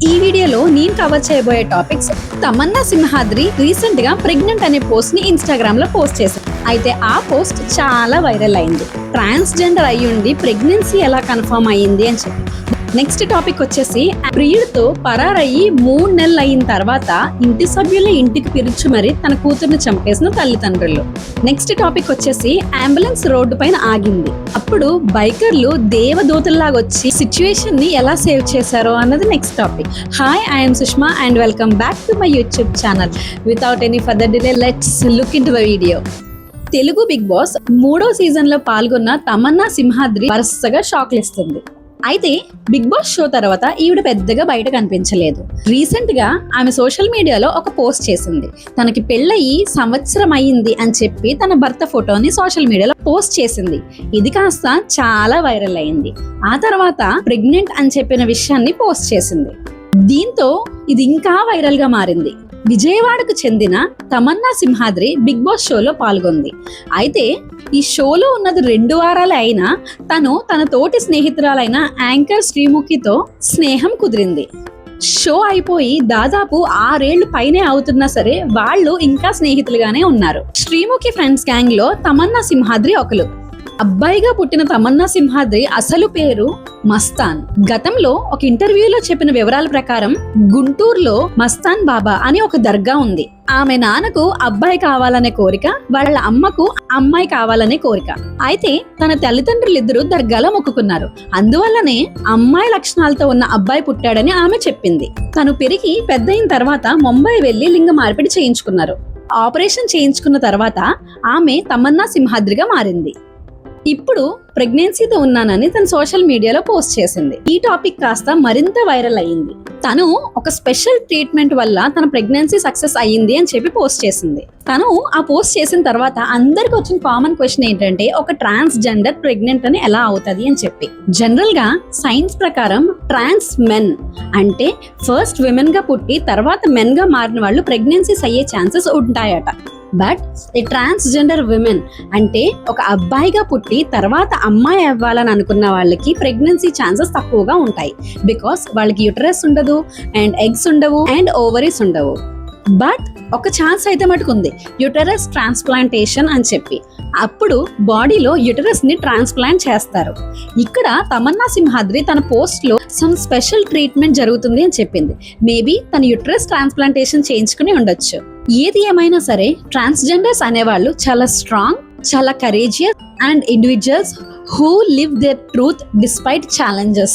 ఈ వీడియోలో నేను కవర్ చేయబోయే టాపిక్స్ తమన్నా సింహాద్రి రీసెంట్ గా ప్రెగ్నెంట్ అనే పోస్ట్ ని ఇన్స్టాగ్రామ్ లో పోస్ట్ చేశారు. అయితే ఆ పోస్ట్ చాలా వైరల్ అయింది. ట్రాన్స్జెండర్ అయ్యుండి ప్రెగ్నెన్సీ ఎలా కన్ఫర్మ్ అయ్యింది అని చెప్పి. నెక్స్ట్ టాపిక్ వచ్చేసి ప్రియుడితో పరారయ్యి 3 నెలలు అయిన తర్వాత ఇంటి సభ్యుల ఇంటికి పిలిచి మరి తన కూతుర్ని చంపేసిన తల్లిదండ్రులు. నెక్స్ట్ టాపిక్ వచ్చేసి అంబులెన్స్ రోడ్డు పైన ఆగింది. అప్పుడు బైకర్లు దేవదూతల్లాగా వచ్చి సిచ్యువేషన్ ని ఎలా సేవ్ చేశారో అన్నది next topic. Hi, I'm Sushma and welcome back to my YouTube channel. Without any further delay let's look into the video. Telugu Bigg Boss 3వ సీజన్ లో పాల్గొన్న తమన్నా సింహాద్రి వరుసగా షాక్లు ఇస్తుంది. అయితే బిగ్ బాస్ షో తర్వాత ఈవిడ పెద్దగా బయట కనిపించలేదు. రీసెంట్ గా ఆమె సోషల్ మీడియాలో ఒక పోస్ట్ చేసింది. తనకి పెళ్ళయి సంవత్సరం అయ్యింది అని చెప్పి తన భర్త ఫోటోని సోషల్ మీడియాలో పోస్ట్ చేసింది. ఇది కాస్త చాలా వైరల్ అయింది. ఆ తర్వాత ప్రెగ్నెంట్ అని చెప్పిన విషయాన్ని పోస్ట్ చేసింది. దీంతో ఇది ఇంకా వైరల్ గా మారింది. విజయవాడకు చెందిన తమన్నా సింహాద్రి బిగ్ బాస్ షోలో పాల్గొంది. అయితే ఈ షోలో ఉన్నది 2 వారాలే అయినా తను తన తోటి స్నేహితురాలైన యాంకర్ శ్రీముఖితో స్నేహం కుదిరింది. షో అయిపోయి దాదాపు 6 ఏళ్లు పైనే అవుతున్నా సరే వాళ్ళు ఇంకా స్నేహితులుగానే ఉన్నారు. శ్రీముఖి ఫ్రెండ్స్ గ్యాంగ్ లో తమన్నా సింహాద్రి ఒకరు. అబ్బాయిగా పుట్టిన తమన్నా సింహాద్రి అసలు పేరు మస్తాన్. గతంలో ఒక ఇంటర్వ్యూలో చెప్పిన వివరాల ప్రకారం గుంటూరులో మస్తాన్ బాబా అని ఒక దర్గా ఉంది. ఆమె నాన్నకు అబ్బాయి కావాలనే కోరిక, వాళ్ళ అమ్మకు అమ్మాయి కావాలనే కోరిక. అయితే తన తల్లిదండ్రులిద్దరూ దర్గాలో మొక్కుకున్నారు. అందువల్లనే అమ్మాయి లక్షణాలతో ఉన్న అబ్బాయి పుట్టాడని ఆమె చెప్పింది. తను పెరిగి పెద్దయిన తర్వాత ముంబై వెళ్లి లింగ మార్పిడి చేయించుకున్నారు. ఆపరేషన్ చేయించుకున్న తర్వాత ఆమె తమన్నా సింహాద్రిగా మారింది. ఇప్పుడు ప్రెగ్నెన్సీతో ఉన్నానని తన సోషల్ మీడియాలో పోస్ట్ చేసింది. ఈ టాపిక్ కాస్త మరింత వైరల్ అయ్యింది. తను ఒక స్పెషల్ ట్రీట్మెంట్ వల్ల తన ప్రెగ్నెన్సీ సక్సెస్ అయ్యింది అని చెప్పి పోస్ట్ చేసింది. తను ఆ పోస్ట్ చేసిన తర్వాత అందరికి వచ్చిన కామన్ క్వశ్చన్ ఏంటంటే, ఒక ట్రాన్స్జెండర్ ప్రెగ్నెంట్ అని ఎలా అవుతుంది అని చెప్పి. జనరల్ గా సైన్స్ ప్రకారం ట్రాన్స్ మెన్ అంటే ఫస్ట్ విమెన్ గా పుట్టి తర్వాత మెన్ గా మారిన వాళ్ళు ప్రెగ్నెన్సీస్ అయ్యే ఛాన్సెస్ ఉంటాయట. బట్ ఈ ట్రాన్స్జెండర్ విమెన్ అంటే ఒక అబ్బాయిగా పుట్టి తర్వాత అమ్మాయి అవ్వాలని అనుకున్న వాళ్ళకి ప్రెగ్నెన్సీ ఛాన్సెస్ తక్కువగా ఉంటాయి. బికాస్ వాళ్ళకి యూటరస్ ఉండదు అండ్ ఎగ్స్ ఉండవు అండ్ ఓవరీస్ ఉండవు. బట్ ఒక ఛాన్స్ అయితే మటుకుంది, యూటరస్ ట్రాన్స్ప్లాంటేషన్ అని చెప్పి. అప్పుడు బాడీలో యూటరస్ ని ట్రాన్స్ప్లాంట్ చేస్తారు. ఇక్కడ తమన్నా సింహాద్రి తన పోస్ట్ లో సమ్ స్పెషల్ ట్రీట్మెంట్ జరుగుతుంది అని చెప్పింది. మేబీ తన యూటరస్ ట్రాన్స్ప్లాంటేషన్ చేయించుకుని ఉండొచ్చు. ఏది ఏమైనా సరే ట్రాన్స్జెండర్స్ అనేవాళ్ళు చాలా స్ట్రాంగ్, చాలా courageous and individuals who live their truth despite challenges.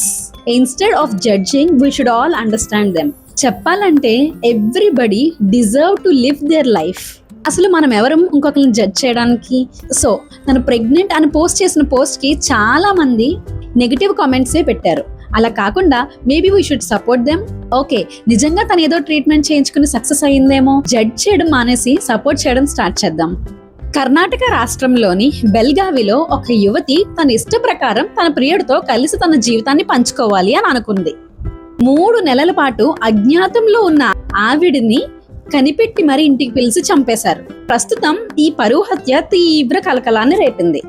Instead of judging, we should all understand them. చెప్పాలంటే everybody deserve to live their life. అసలు మనం ఎవరు ఇంకొకరిని జడ్జ్ చేయడానికి? సో తను ప్రెగ్నెంట్ అని పోస్ట్ చేసిన పోస్ట్ కి చాలా మంది నెగిటివ్ కామెంట్సే పెట్టారు. అలా కాకుండా maybe we should support them. Okay, నిజంగా తను ఏదో ట్రీట్మెంట్ చేయించుకుని సక్సెస్ అయ్యిందేమో, జడ్జ్ చేయడం మానేసి సపోర్ట్ చేయడం స్టార్ట్ చేద్దాం. కర్ణాటక రాష్ట్రంలోని బెల్గావిలో ఒక యువతి తన ఇష్ట ప్రకారం తన ప్రియుడితో కలిసి తన జీవితాన్ని పంచుకోవాలి అని అనుకుంది. 3 నెలల పాటు అజ్ఞాతంలో ఉన్న ఆవిడిని కనిపెట్టి మరి ఇంటికి పిలిచి చంపేశారు. ప్రస్తుతం ఈ పరువు హత్య తీవ్ర కలకలాన్ని రేపింది.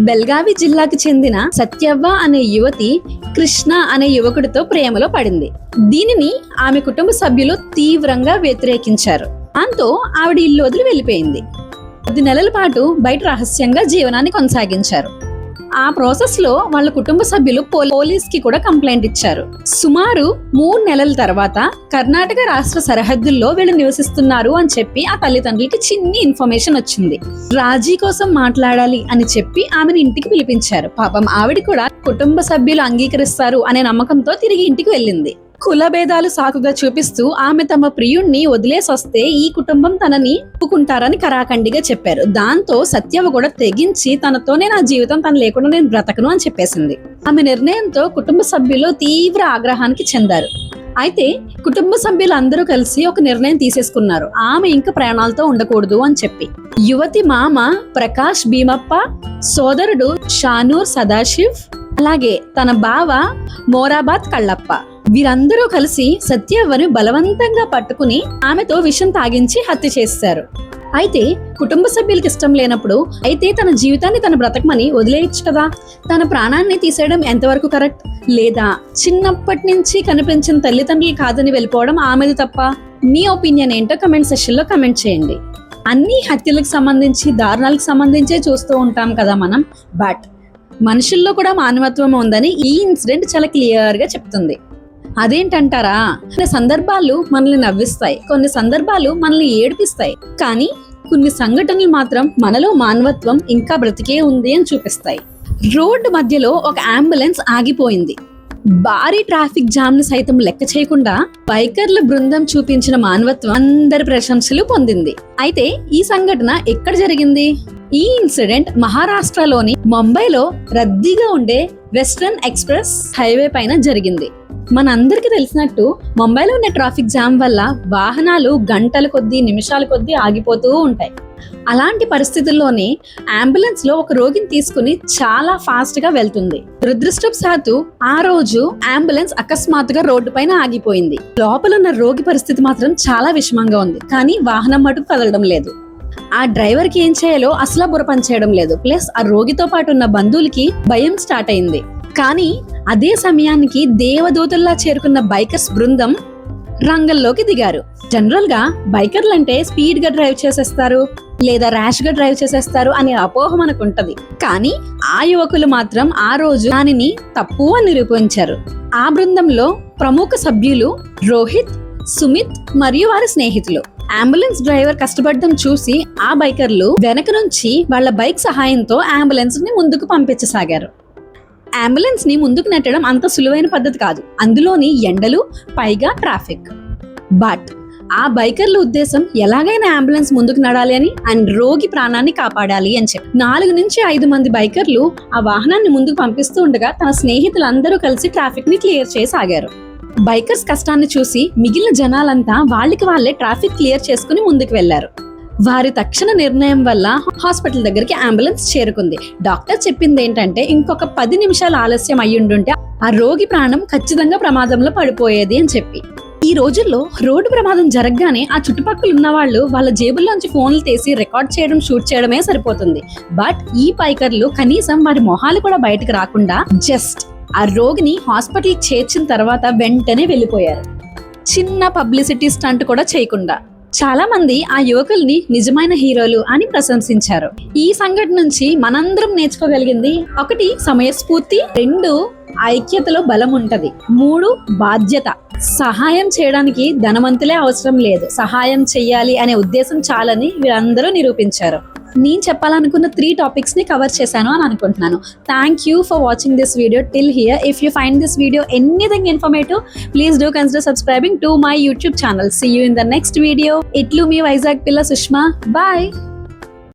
బెల్గావి జిల్లాకు చెందిన సత్యవ్వ అనే యువతి కృష్ణ అనే యువకుడితో ప్రేమలో పడింది. దీనిని ఆమె కుటుంబ సభ్యులు తీవ్రంగా వ్యతిరేకించారు. దాంతో ఆవిడ ఇల్లు వదిలి వెళ్ళిపోయింది. 10 నెలల పాటు బయట రహస్యంగా జీవనాన్ని కొనసాగించారు. ఆ ప్రాసెస్ లో వాళ్ళ కుటుంబ సభ్యులు పోలీస్ కి కూడా కంప్లైంట్ ఇచ్చారు. సుమారు 3 నెలల తర్వాత కర్ణాటక రాష్ట్ర సరిహద్దుల్లో వీళ్ళు నివసిస్తున్నారు అని చెప్పి ఆ తల్లిదండ్రులకి చిన్ని ఇన్ఫర్మేషన్ వచ్చింది. రాజీ కోసం మాట్లాడాలి అని చెప్పి ఆమెను ఇంటికి పిలిపించారు. పాపం ఆవిడ కూడా కుటుంబ సభ్యులు అంగీకరిస్తారు అనే నమ్మకంతో తిరిగి ఇంటికి వెళ్ళింది. కుల భేదాలు సాకుగా చూపిస్తూ ఆమె తమ ప్రియుణ్ణి వదిలేసొస్తే ఈ కుటుంబం తనని ఒప్పుకుంటారని కరాఖండిగా చెప్పారు. దాంతో సత్యవ కూడా తెగించి తనతోనే నా జీవితం, తను లేకుండా నేను బ్రతకను అని చెప్పేసింది. ఆమె నిర్ణయంతో కుటుంబ సభ్యులు తీవ్ర ఆగ్రహానికి చెందారు. అయితే కుటుంబ సభ్యులు అందరూ కలిసి ఒక నిర్ణయం తీసేసుకున్నారు. ఆమె ఇంకా ప్రాణాలతో ఉండకూడదు అని చెప్పి. యువతి మామ ప్రకాష్ భీమప్ప, సోదరుడు షానూర్ సదాశివ్, అలాగే తన బావ మోరాబాద్ కళ్ళప్ప, వీరందరూ కలిసి సత్యవ్వను బలవంతంగా పట్టుకుని ఆమెతో విషం తాగించి హత్య చేశారు. అయితే కుటుంబ సభ్యులకి ఇష్టం లేనప్పుడు అయితే తన జీవితాన్ని తన బ్రతకమని వదిలేయచ్చు కదా. తన ప్రాణాన్ని తీసేయడం ఎంతవరకు కరెక్ట్? లేదా చిన్నప్పటి నుంచి కనిపించిన తల్లిదండ్రులు కాదని వెళ్ళిపోవడం ఆమెది తప్ప? మీ ఒపీనియన్ ఏంటో కమెంట్ సెక్షన్లో కమెంట్ చేయండి. అన్ని హత్యలకు సంబంధించి దారుణాలకు సంబంధించే చూస్తూ ఉంటాం కదా మనం, బట్ మనుషుల్లో కూడా మానవత్వం ఉందని ఈ ఇన్సిడెంట్ చాలా క్లియర్గా చెప్తుంది. అదేంటంటారా? కొన్ని సందర్భాలు మనల్ని నవ్విస్తాయి, కొన్ని సందర్భాలు మనల్ని ఏడిపిస్తాయి, కానీ కొన్ని సంఘటనలు మాత్రం మనలో మానవత్వం ఇంకా బ్రతికే ఉంది అని చూపిస్తాయి. రోడ్డు మధ్యలో ఒక అంబులెన్స్ ఆగిపోయింది. భారీ ట్రాఫిక్ జామ్ ని సైతం లెక్క చేయకుండా బైకర్ల బృందం చూపించిన మానవత్వం అందరి ప్రశంసలు పొందింది. అయితే ఈ సంఘటన ఎక్కడ జరిగింది? ఈ ఇన్సిడెంట్ మహారాష్ట్రలోని ముంబైలో రద్దీగా ఉండే వెస్టర్న్ ఎక్స్ప్రెస్ హైవే పైన జరిగింది. మనందరికీ తెలిసినట్టు ముంబైలో ఉన్న ట్రాఫిక్ జామ్ వల్ల వాహనాలు గంటల కొద్దీ నిమిషాల కొద్దీ ఆగిపోతూ ఉంటాయి. అలాంటి పరిస్థితుల్లోనే అంబులెన్స్ లో ఒక రోగిని తీసుకుని చాలా ఫాస్ట్ గా వెళ్తుంది. దురదృష్టవశాత్తు ఆ రోజు అంబులెన్స్ అకస్మాత్తుగా రోడ్డు పైన ఆగిపోయింది. లోపల ఉన్న రోగి పరిస్థితి మాత్రం చాలా విషమంగా ఉంది, కానీ వాహనం మటుకు కదలడం లేదు. ఆ డ్రైవర్ కి ఏం చేయాలో అసలు బుర్ర పనిచేయడం లేదు. ప్లస్ ఆ రోగితో పాటు ఉన్న బంధువులకి భయం స్టార్ట్ అయింది. కానీ అదే సమయానికి దేవదూతల్లా చేరుకున్న బైకర్స్ బృందం రంగంలోకి దిగారు. జనరల్ గా బైకర్లు అంటే స్పీడ్ గా డ్రైవ్ చేసేస్తారు లేదా ర్యాష్ గా డ్రైవ్ చేసేస్తారు అనే అపోహ మనకు ఉంటది. కానీ ఆ యువకులు మాత్రం ఆ రోజు దానిని తప్పు అని నిరూపించారు. ఆ బృందంలో ప్రముఖ సభ్యులు రోహిత్, సుమిత్ మరియు వారి స్నేహితులు. అంబులెన్స్ డ్రైవర్ కష్టపడడం చూసి ఆ బైకర్లు వెనక నుంచి వాళ్ళ బైక్ సహాయంతో అంబులెన్స్ ని ముందుకు పంపించసాగారు. అంబులెన్స్ ని ముందుకు నెట్టడం అంత సులువైన పద్ధతి కాదు, అందులోని ఎండలు, పైగా ట్రాఫిక్. బట్ ఆ బైకర్ల ఉద్దేశం ఎలాగైనా అంబులెన్స్ ముందుకు నడాలి అని అండ్ రోగి ప్రాణాన్ని కాపాడాలి అని చెప్పి 4 నుంచి 5 మంది బైకర్లు ఆ వాహనాన్ని ముందుకు పంపిస్తూ ఉండగా తన స్నేహితులందరూ కలిసి ట్రాఫిక్ ని క్లియర్ చేసి ఆగారు. బైకర్స్ కష్టాన్ని చూసి మిగిలిన జనాలంతా వాళ్ళకి వాళ్ళే ట్రాఫిక్ క్లియర్ చేసుకుని ముందుకు వెళ్లారు. వారి తక్షణ నిర్ణయం వల్ల హాస్పిటల్ దగ్గరికి అంబులెన్స్ చేరుకుంది. డాక్టర్ చెప్పింది ఏంటంటే ఇంకొక 10 నిమిషాలు ఆలస్యం అయ్యుండుంటే ఆ రోగి ప్రాణం ఖచ్చితంగా ప్రమాదంలో పడిపోయేది అని చెప్పి. ఈ రోజుల్లో రోడ్డు ప్రమాదం జరగగానే ఆ చుట్టుపక్కల ఉన్న వాళ్ళు వాళ్ళ జేబుల్లోంచి ఫోన్లు తీసి రికార్డ్ చేయడం, షూట్ చేయడమే సరిపోతుంది. బట్ ఈ బైకర్లు కనీసం వారి మొహాలు కూడా బయటకు రాకుండా జస్ట్ ఆ రోగిని హాస్పిటల్ చేర్చిన తర్వాత వెంటనే వెళ్ళిపోయారు. చిన్న పబ్లిసిటీ స్టంట్ కూడా చేయకుండా. చాలా మంది ఆ యువకుల్ని నిజమైన హీరోలు అని ప్రశంసించారు. ఈ సంఘటన నుంచి మనందరం నేర్చుకోగలిగింది 1 సమయస్ఫూర్తి, 2 ఐక్యతలో బలం ఉంటది, 3 బాధ్యత. సహాయం చేయడానికి ధనవంతులే అవసరం లేదు, సహాయం చెయ్యాలి అనే ఉద్దేశం చాలని వీరందరూ నిరూపించారు. నేను చెప్పాలనుకున్న 3 టాపిక్స్ ని కవర్ చేశాను అని అనుకుంటున్నాను. Thank you for watching this video till here. If you find this video anything informative, please do consider subscribing to my YouTube channel. See you in the next video. ఇట్లు మీ వైజాగ్ పిల్ల Sushma. Bye.